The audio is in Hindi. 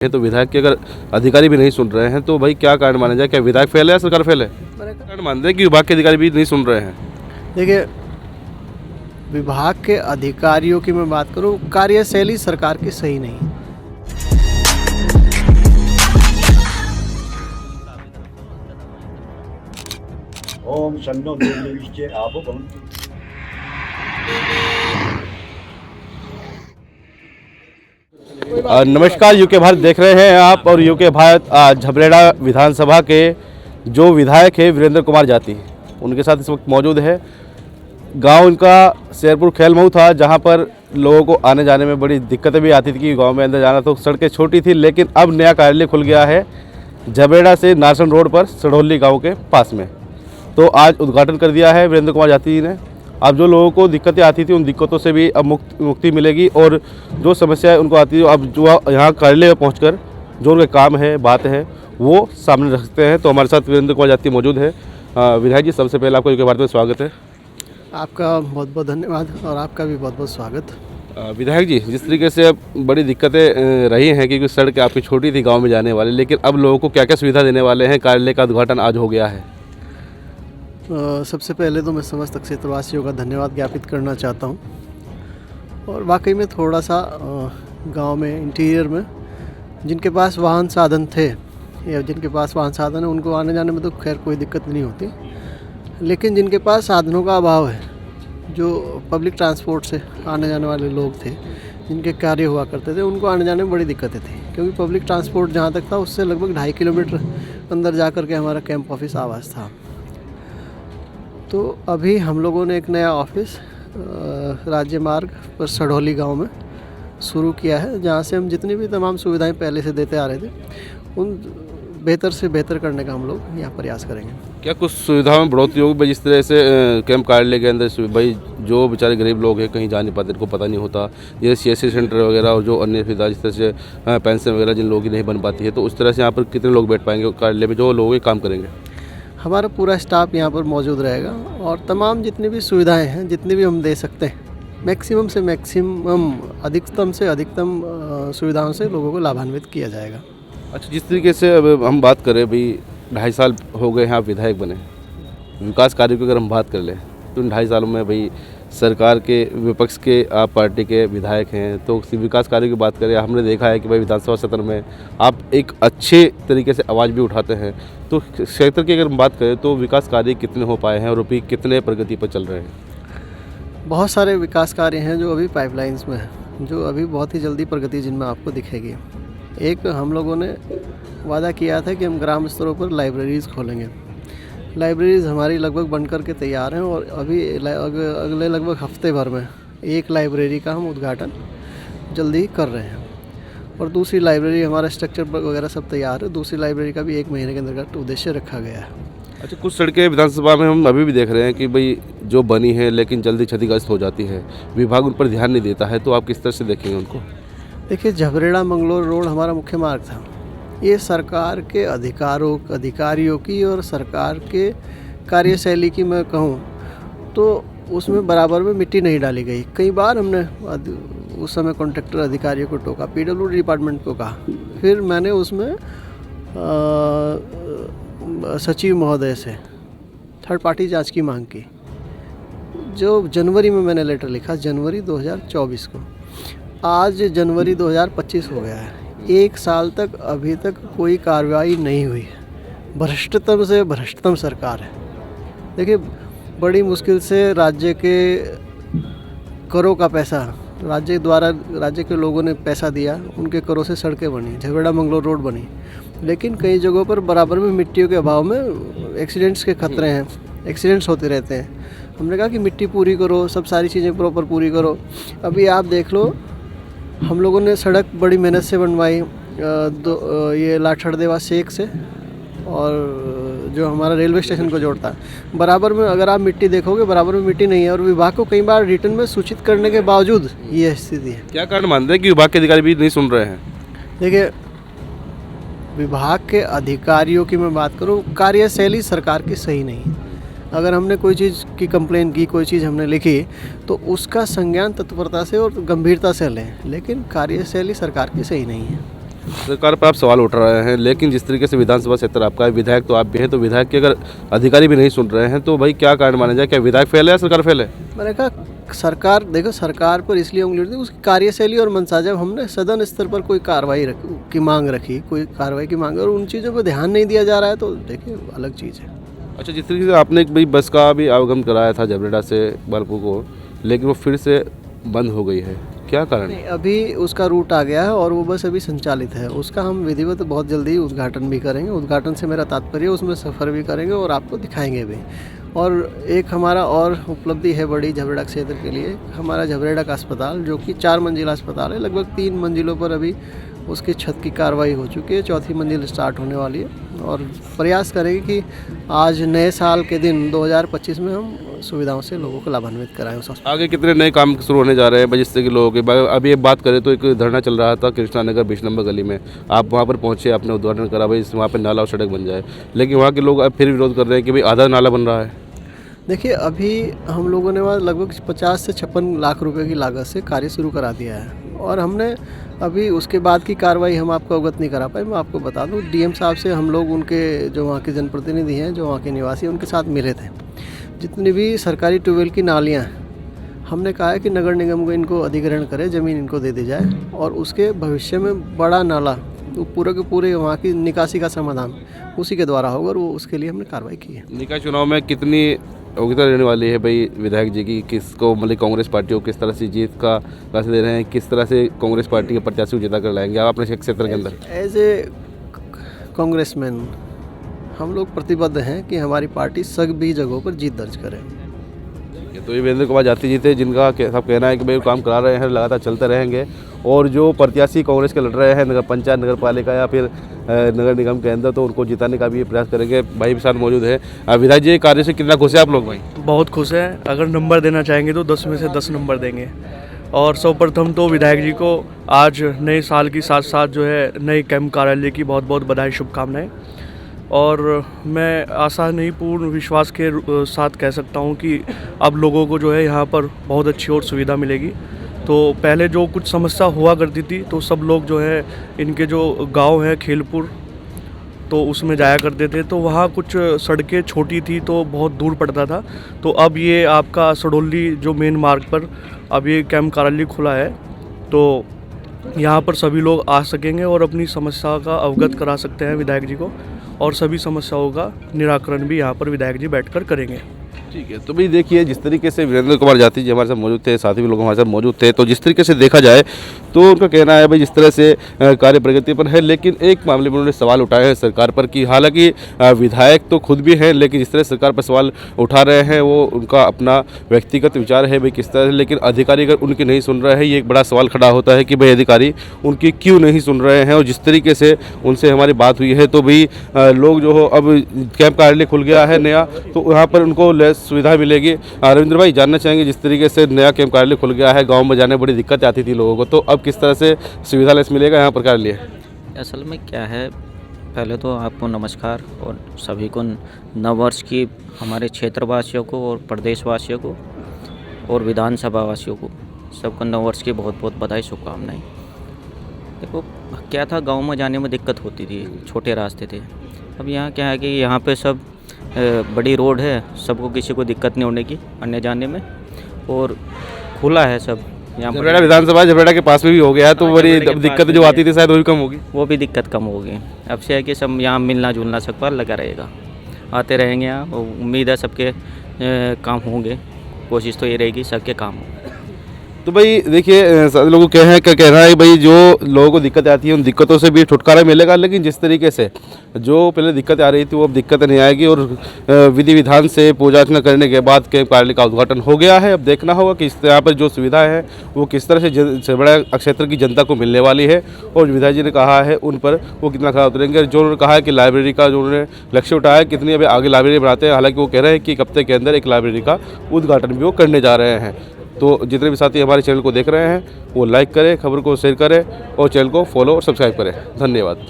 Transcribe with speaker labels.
Speaker 1: ये तो विधायक के अगर अधिकारी भी नहीं सुन रहे हैं तो भाई क्या कारण माना जाए? क्या विधायक फेल है या सरकार फेल है? कारण मानते हैं कि विभाग के अधिकारी भी नहीं सुन रहे हैं।
Speaker 2: देखिए, विभाग के अधिकारियों की मैं बात करूं, कार्यशैली सरकार की सही नहीं है।
Speaker 3: ओम शन्नो देवीश्चे आपो भवन्तु।
Speaker 1: नमस्कार, यूके भारत देख रहे हैं आप और यूके भारत झबरेड़ा विधानसभा के जो विधायक है वीरेंद्र कुमार जाती, उनके साथ इस वक्त मौजूद है। गांव उनका शेरपुर खेलमऊ था, जहां पर लोगों को आने जाने में बड़ी दिक्कतें भी आती थी कि गांव में अंदर जाना तो सड़कें छोटी थी, लेकिन अब नया कार्यालय खुल गया है झबरेड़ा से नारसन रोड पर सड़ोली गाँव के पास में। तो आज उद्घाटन कर दिया है वीरेंद्र कुमार जाती जी ने। अब जो लोगों को दिक्कतें आती थी उन दिक्कतों से भी अब मुक्ति मिलेगी और जो समस्याएं उनको आती है अब जो यहाँ कार्यालय पहुँचकर जो उनके काम है बात है वो सामने रखते हैं। तो हमारे साथ वीरेंद्र कुमार जाती मौजूद है। विधायक जी, सबसे पहले आपको यूके भारत में स्वागत है।
Speaker 2: आपका बहुत बहुत धन्यवाद और आपका भी बहुत बहुत स्वागत।
Speaker 1: विधायक जी, जिस तरीके से अब बड़ी दिक्कतें रही हैं क्योंकि सड़क आपकी छोटी थी गाँव में जाने वाली, लेकिन अब लोगों को क्या क्या सुविधा देने वाले हैं? कार्यालय का उद्घाटन आज हो गया है।
Speaker 2: सबसे पहले तो मैं समस्त क्षेत्रवासियों का धन्यवाद ज्ञापित करना चाहता हूं। और वाकई में थोड़ा सा गांव में इंटीरियर में जिनके पास वाहन साधन थे या जिनके पास वाहन साधन है उनको आने जाने में तो खैर कोई दिक्कत नहीं होती, लेकिन जिनके पास साधनों का अभाव है, जो पब्लिक ट्रांसपोर्ट से आने जाने वाले लोग थे, जिनके कार्य हुआ करते थे, उनको आने जाने में बड़ी दिक्कतें थी। क्योंकि पब्लिक ट्रांसपोर्ट जहाँ तक था उससे लगभग 2.5 किलोमीटर अंदर जा कर के हमारा कैंप ऑफिस आवास था। तो अभी हम लोगों ने एक नया ऑफिस राज्य मार्ग पर सड़ोली गांव में शुरू किया है, जहां से हम जितनी भी तमाम सुविधाएं पहले से देते आ रहे थे उन बेहतर से बेहतर करने का हम लोग यहाँ प्रयास करेंगे।
Speaker 1: क्या कुछ सुविधाओं में बढ़ोतरी होगी? जिस तरह से कैंप कार्यालय के अंदर भाई जो बेचारे गरीब लोग हैं कहीं जा नहीं पाते, इनको पता नहीं होता, जैसे CSC सेंटर वगैरह और जो अन्य सुविधा जिस तरह से पेंशन वगैरह जिन लोगों की नहीं बन पाती है, तो उस तरह से यहाँ पर कितने लोग बैठ पाएंगे कार्यालय में जो लोग काम करेंगे?
Speaker 2: हमारा पूरा स्टाफ यहाँ पर मौजूद रहेगा और तमाम जितनी भी सुविधाएं हैं, जितनी भी हम दे सकते हैं, मैक्सिमम से मैक्सिमम, अधिकतम से अधिकतम सुविधाओं से लोगों को लाभान्वित किया जाएगा।
Speaker 1: अच्छा, जिस तरीके से अब हम बात करें भाई 2.5 साल हो गए हैं आप विधायक बने, विकास कार्यों की अगर हम बात कर लें तो इन 2.5 सालों में भाई सरकार के विपक्ष के आप पार्टी के विधायक हैं, तो विकास कार्यों की बात करें, हमने देखा है कि भाई विधानसभा सत्र में आप एक अच्छे तरीके से आवाज़ भी उठाते हैं। तो क्षेत्र की अगर हम बात करें तो विकास कार्य कितने हो पाए हैं और अभी कितने प्रगति पर चल रहे हैं?
Speaker 2: बहुत सारे विकास कार्य हैं जो अभी पाइपलाइंस में हैं, जो अभी बहुत ही जल्दी प्रगति जिनमें आपको दिखेगी। एक हम लोगों ने वादा किया था कि हम ग्राम स्तरों पर लाइब्रेरीज़ खोलेंगे। लाइब्रेरीज़ हमारी लगभग बनकर के तैयार हैं और अभी अगले लगभग हफ्ते भर में एक लाइब्रेरी का हम उद्घाटन जल्दी कर रहे हैं और दूसरी लाइब्रेरी, हमारा स्ट्रक्चर वगैरह सब तैयार है, दूसरी लाइब्रेरी का भी 1 महीने के अंदर उद्देश्य रखा गया है।
Speaker 1: अच्छा, कुछ सड़कें विधानसभा में हम अभी भी देख रहे हैं कि भाई जो बनी है लेकिन जल्दी क्षतिग्रस्त हो जाती है, विभाग उन पर ध्यान नहीं देता है, तो आप किस तरह से देखेंगे उनको?
Speaker 2: देखिए, झबरेड़ा मंगलोर रोड हमारा मुख्य मार्ग था। ये सरकार के अधिकारियों की और सरकार के कार्यशैली की मैं कहूँ तो उसमें बराबर में मिट्टी नहीं डाली गई। कई बार हमने उस समय कॉन्ट्रैक्टर अधिकारियों को टोका, PWD डिपार्टमेंट को कहा, फिर मैंने उसमें सचिव महोदय से थर्ड पार्टी जांच की मांग की, जो जनवरी में मैंने लेटर लिखा, जनवरी 2024 को। आज जनवरी 2025 हो गया है, 1 साल तक अभी तक कोई कार्रवाई नहीं हुई है। भ्रष्टतम से भ्रष्टतम सरकार है। देखिए, बड़ी मुश्किल से राज्य के करों का पैसा राज्य के लोगों ने पैसा दिया, उनके करों से सड़कें बनी, झबरेड़ा मंगलोर रोड बनी, लेकिन कई जगहों पर बराबर में मिट्टियों के अभाव में एक्सीडेंट्स के खतरे हैं, एक्सीडेंट्स होते रहते हैं। हमने कहा कि मिट्टी पूरी करो, सब सारी चीज़ें प्रॉपर पूरी करो। अभी आप देख लो, हम लोगों ने सड़क बड़ी मेहनत से बनवाई, ये लाठड़देवा शेख से और जो हमारा रेलवे स्टेशन को जोड़ता है, बराबर में अगर आप मिट्टी देखोगे बराबर में मिट्टी नहीं है और विभाग को कई बार रिटर्न में सूचित करने के बावजूद ये स्थिति है।
Speaker 1: क्या कारण मानते हैं कि विभाग के अधिकारी भी नहीं सुन रहे हैं?
Speaker 2: देखिए, विभाग के अधिकारियों की मैं बात करूं, कार्यशैली सरकार की सही नहीं है। अगर हमने कोई चीज़ की कंप्लेन की, कोई चीज़ हमने लिखी, तो उसका संज्ञान तत्परता से और गंभीरता से लें, लेकिन कार्यशैली सरकार की सही नहीं है।
Speaker 1: सरकार पर आप सवाल उठ रहे हैं, लेकिन जिस तरीके से विधानसभा क्षेत्र आपका है, विधायक तो आप भी हैं, तो विधायक के अगर अधिकारी भी नहीं सुन रहे हैं तो भाई क्या कारण माना जाए? क्या विधायक फेल है या सरकार फेल है?
Speaker 2: मैंने कहा सरकार, देखो सरकार पर इसलिए उंगली उठती उसकी कार्यशैली और मंशा। जब हमने सदन स्तर पर कोई कार्रवाई की मांग रखी, कोई कार्रवाई की मांग और उन चीज़ों पर ध्यान नहीं दिया जा रहा है तो देखिए अलग चीज़ है।
Speaker 1: अच्छा, जिस तरीके से आपने एक भाई बस का भी आवागमन कराया था झबरेड़ा से बालपुर को, लेकिन वो फिर से बंद हो गई है, क्या कारण है?
Speaker 2: नहीं, अभी उसका रूट आ गया है और वो बस अभी संचालित है। उसका हम विधिवत बहुत जल्दी उद्घाटन भी करेंगे। उद्घाटन से मेरा तात्पर्य उसमें सफ़र भी करेंगे और आपको दिखाएंगे भी। और एक हमारा और उपलब्धि है बड़ी झबरेड़ा क्षेत्र के लिए, हमारा झबरेड़ा का अस्पताल जो कि 4 मंजिला अस्पताल है, लगभग 3 मंजिलों पर अभी उसकी छत की कार्रवाई हो चुकी है, 4थी मंजिल स्टार्ट होने वाली है। और प्रयास करेंगे कि आज नए साल के दिन 2025 में हम सुविधाओं से लोगों को लाभान्वित कराएं उस अस्पताल।
Speaker 1: आगे कितने नए काम शुरू होने जा रहे हैं जिससे कि लोगों के अभी ये बात करें तो एक धरना चल रहा था कृष्णा नगर 20 नंबर गली में, आप वहाँ पर पहुँचे, आपने उद्घाटन करा भाई वहाँ पर नाला और सड़क बन जाए, लेकिन वहाँ के लोग अब फिर विरोध कर रहे हैं कि भाई आधा नाला बन रहा है।
Speaker 2: देखिए अभी हम लोगों ने वहाँ लगभग 50 से 56 लाख रुपए की लागत से कार्य शुरू करा दिया है और हमने अभी उसके बाद की कार्रवाई हम आपको अवगत नहीं करा पाए। मैं आपको बता दूं डीएम साहब से हम लोग उनके जो वहाँ के जनप्रतिनिधि हैं, जो वहाँ के निवासी हैं, उनके साथ मिले थे। जितनी भी सरकारी ट्यूबवेल की नालियाँ हैं, हमने कहा है कि नगर निगम को इनको अधिग्रहण करे, ज़मीन इनको दे दी जाए और उसके भविष्य में बड़ा नाला तो पूरे के पूरे वहाँ की निकासी का समाधान उसी के द्वारा होगा और वो उसके लिए हमने कार्रवाई की है।
Speaker 1: निकाय चुनाव में कितनी योग्यता रहने वाली है भाई विधायक जी की? किसको मतलब कांग्रेस पार्टी को किस तरह से जीत का रास्ता दे रहे हैं, किस तरह से कांग्रेस पार्टी के प्रत्याशी को जिता कर लाएंगे आप अपने क्षेत्र के अंदर?
Speaker 2: एज ए कांग्रेसमैन हम लोग प्रतिबद्ध हैं कि हमारी पार्टी सभी जगहों पर जीत दर्ज करे।
Speaker 1: तो ये वीरेंद्र कुमार जाती जी थे जिनका सब कहना है कि भाई काम करा रहे हैं, लगातार चलते रहेंगे और जो प्रत्याशी कांग्रेस के लड़ रहे हैं नगर पंचायत, नगर पालिका या फिर नगर निगम के अंदर, तो उनको जिताने का भी प्रयास करेंगे। भाई भी साथ मौजूद है। विधायक जी कार्य से कितना खुश है आप लोग? भाई
Speaker 4: बहुत खुश हैं। अगर नंबर देना चाहेंगे तो 10 में से 10 नंबर देंगे। और सर्वप्रथम तो विधायक जी को आज नए साल की साथ साथ जो है नए कैंप कार्यालय की बहुत बहुत बधाई, शुभकामनाएं। और मैं आशा नहीं पूर्ण विश्वास के साथ कह सकता हूं कि अब लोगों को जो है यहाँ पर बहुत अच्छी और सुविधा मिलेगी। तो पहले जो कुछ समस्या हुआ करती थी तो सब लोग जो है इनके जो गांव है खेलपुर, तो उसमें जाया करते थे, तो वहाँ कुछ सड़कें छोटी थी तो बहुत दूर पड़ता था। तो अब ये आपका सडोली जो मेन मार्ग पर अब ये कैंप कार्यालय खुला है, तो यहाँ पर सभी लोग आ सकेंगे और अपनी समस्या का अवगत करा सकते हैं विधायक जी को, और सभी समस्याओं का निराकरण भी यहाँ पर विधायक जी बैठकर करेंगे।
Speaker 1: ठीक है। तो भाई देखिए जिस तरीके से वीरेंद्र कुमार जाती जी हमारे साथ मौजूद थे, साथी भी लोग हमारे साथ मौजूद थे, तो जिस तरीके से देखा जाए तो उनका कहना है भाई जिस तरह से कार्य प्रगति पर है, लेकिन एक मामले में उन्होंने सवाल उठाए हैं सरकार पर कि हालांकि विधायक तो खुद भी हैं, लेकिन जिस तरह सरकार पर सवाल उठा रहे हैं वो उनका अपना व्यक्तिगत विचार है भाई किस तरह से, लेकिन अधिकारी अगर उनकी नहीं सुन रहे हैं, ये एक बड़ा सवाल खड़ा होता है कि भाई अधिकारी उनकी क्यों नहीं सुन रहे हैं। और जिस तरीके से उनसे हमारी बात हुई है तो भाई लोग जो हो अब कैंप कार्यालय खुल गया है नया, तो वहाँ पर उनको सुविधा मिलेगी। रविंद्र भाई जानना चाहेंगे जिस तरीके से नया कैंप कार्यालय खुल गया है, गांव में जाने में बड़ी दिक्कत आती थी लोगों को, तो अब किस तरह से सुविधा लेस मिलेगा यहाँ पर कार्यालय?
Speaker 5: असल में क्या है, पहले तो आपको नमस्कार और सभी को नववर्ष की, हमारे क्षेत्रवासियों को और प्रदेशवासियों को और विधानसभा वासियों को सबको नववर्ष की बहुत बहुत बधाई, शुभकामनाएं। देखो क्या था, गांव में जाने में दिक्कत होती थी, छोटे रास्ते थे। अब यहाँ क्या है कि यहाँ पे सब बड़ी रोड है, सबको किसी को दिक्कत नहीं होने की आने जाने में, और खुला है सब। यहाँ
Speaker 1: झबरेड़ा विधानसभा झबरेड़ा के पास में भी हो गया है, तो बड़ी दिक्कत जो आती थी शायद वो भी कम होगी।
Speaker 5: वो भी दिक्कत कम होगी। अब से है कि सब यहाँ मिलना जुलना सबका लगा रहेगा, आते रहेंगे यहाँ। उम्मीद है सबके काम होंगे, कोशिश तो ये रहेगी सबके काम हो।
Speaker 1: तो भाई देखिए लोगों को कहना है भाई जो लोगों को दिक्कत आती है उन दिक्कतों से भी छुटकारा मिलेगा, लेकिन जिस तरीके से जो पहले दिक्कतें आ रही थी वो अब दिक्कतें नहीं आएगी। और विधि विधान से पूजा अर्चना करने के बाद कैंप कार्यालय का उद्घाटन हो गया है। अब देखना होगा कि यहाँ पर जो सुविधा है वो किस तरह से झबरेड़ा क्षेत्र की जनता को मिलने वाली है, और विधायक जी ने कहा है उन पर वो कितना खरा उतरेंगे। जो उन्होंने कहा है कि लाइब्रेरी का जो उन्होंने लक्ष्य उठाया है, कितनी अभी आगे लाइब्रेरी बनाते हैं, हालांकि वो कह रहे हैं कि एक हफ्ते के अंदर एक लाइब्रेरी का उद्घाटन भी वो करने जा रहे हैं। तो जितने भी साथी हमारे चैनल को देख रहे हैं वो लाइक करें, खबर को शेयर करें और चैनल को फॉलो और सब्सक्राइब करें। धन्यवाद।